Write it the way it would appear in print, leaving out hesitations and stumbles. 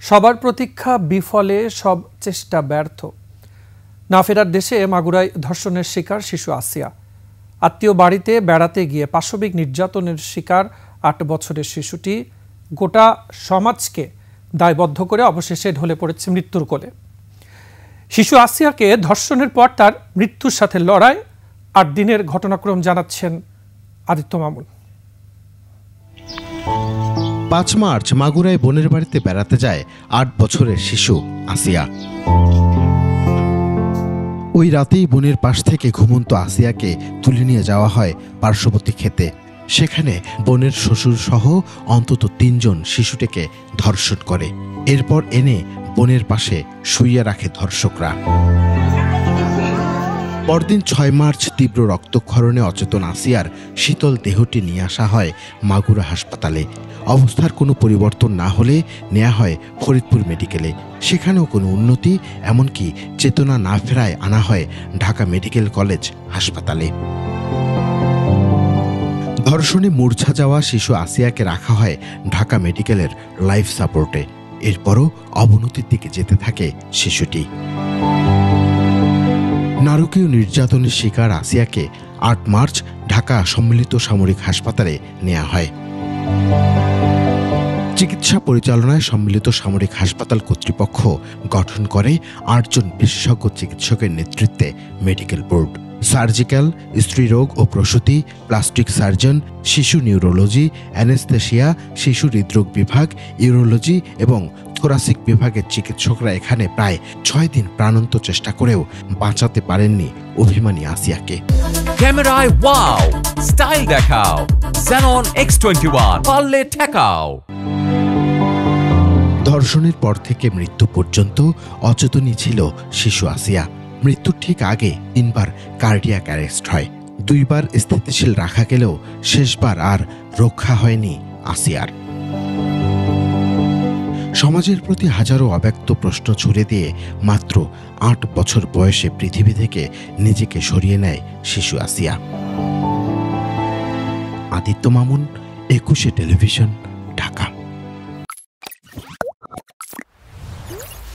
সবার প্রতীক্ষা বিফলে, সব চেষ্টা ব্যর্থ। না ফেরার দেশে মাগুরায় ধর্ষণের শিকার শিশু আসিয়া। আত্মীয় বাড়িতে বেড়াতে গিয়ে পাশবিক নির্যাতনের শিকার ৮ বছরের শিশুটি গোটা সমাজকে দায়বদ্ধ করে অবশেষে ঢলে পড়েছে মৃত্যুর কোলে। শিশু আসিয়াকে ধর্ষণের পর তার মৃত্যুর সাথে লড়াই ৮ দিনের ঘটনাক্রম জানাচ্ছেন আদিত্য মামুন। ৫ মার্চ মাগুরায় বোনের বাড়িতে বেড়াতে যায় ৮ বছরের শিশু আসিয়া। ওই রাতেই বোনের পাশ থেকে ঘুমন্ত আসিয়াকে তুলে নিয়ে যাওয়া হয় পার্শ্ববর্তী ক্ষেতে। সেখানে বোনের শ্বশুর সহ অন্তত ৩ জন শিশুটিকে ধর্ষণ করে। এরপর এনে বোনের পাশে শুইয়ে রাখে ধর্ষকরা। পরদিন ৬ মার্চ তীব্র রক্তক্ষরণে অচেতন আসিয়ার শীতল দেহটি নিয়ে আসা হয় মাগুরা হাসপাতালে। অবস্থার কোনো পরিবর্তন না হলে নেওয়া হয় ফরিদপুর মেডিকেলে। সেখানেও কোনো উন্নতি, এমনকি চেতনা না ফেরায় আনা হয় ঢাকা মেডিকেল কলেজ হাসপাতালে। ধর্ষণে মূর্ছা যাওয়া শিশু আসিয়াকে রাখা হয় ঢাকা মেডিকেলের লাইফ সাপোর্টে। এরপরও অবনতির দিকে যেতে থাকে শিশুটি। নারকীয় নির্যাতনের শিকার আসিয়াকে ৮ মার্চ ঢাকা সম্মিলিত সামরিক হাসপাতালে নেওয়া হয়। চিকিৎসা পরিচালনায় সম্মিলিত সামরিক হাসপাতাল কর্তৃপক্ষ গঠন করে ৮ জন বিশেষজ্ঞ চিকিৎসকের নেতৃত্বে মেডিকেল বোর্ড। সার্জিক্যাল, স্ত্রীরোগ ও প্রসূতি, প্লাস্টিক সার্জন, শিশু নিউরোলজি, অ্যানেস্থেশিয়া, শিশু হৃদরোগ বিভাগ, ইউরোলজি এবং থোরাসিক বিভাগের চিকিৎসকরা এখানে প্রায় ৬ দিন প্রাণান্ত চেষ্টা করেও বাঁচাতে পারেননি অভিমানী আসিয়াকে। ক্যামেরায় ওয়াও, স্টাইল দেখাও, Xenon X21 পারলে ঠেকাও। ধর্ষণের পর থেকে মৃত্যু পর্যন্ত অচেতনই ছিল শিশু আসিয়া। মৃত্যুর ঠিক আগে ৩ বার কার্ডিয়াক অ্যারেস্ট হয়। 2 বার স্থিতিশীল রাখা গেলেও শেষবার আর রক্ষা হয়নি আসিয়ার। সমাজের প্রতি হাজারো অব্যক্ত প্রশ্ন ছুড়ে দিয়ে মাত্র ৮ বছর বয়সে পৃথিবী থেকে নিজেকে সরিয়ে নেয় শিশু আসিয়া। আদিত্য মামুন, ২১শে টেলিভিশন, ঢাকা।